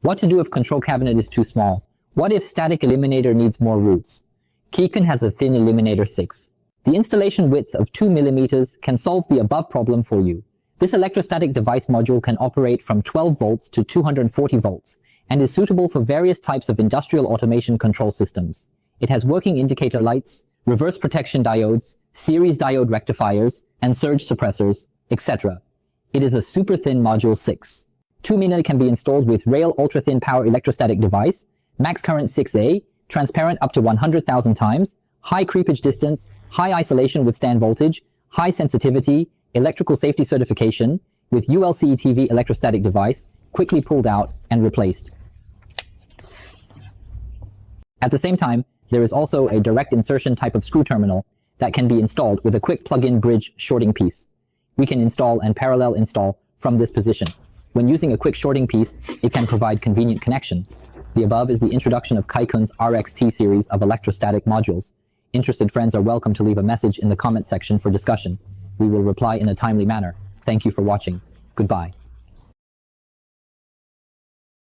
What to do if control cabinet is too small? What if static eliminator needs more routes? Kacon has a thin eliminator 6. The installation width of 2 mm can solve the above problem for you. This electrostatic device module can operate from 12 volts to 240 volts and is suitable for various types of industrial automation control systems. It has working indicator lights, reverse protection diodes, series diode rectifiers, and surge suppressors, etc. It is a super thin module 6. 2 mm can be installed with rail ultra-thin power electrostatic device, max current 6A, transparent up to 100,000 times, high creepage distance, high isolation withstand voltage, high sensitivity, electrical safety certification, with ULCETV electrostatic device, quickly pulled out and replaced. At the same time, there is also a direct insertion type of screw terminal that can be installed with a quick plug-in bridge shorting piece. We can install and parallel install from this position. When using a quick shorting piece, it can provide convenient connection. The above is the introduction of Kacon's RXT series of electrostatic modules. Interested friends are welcome to leave a message in the comment section for discussion. We will reply in a timely manner. Thank you for watching. Goodbye.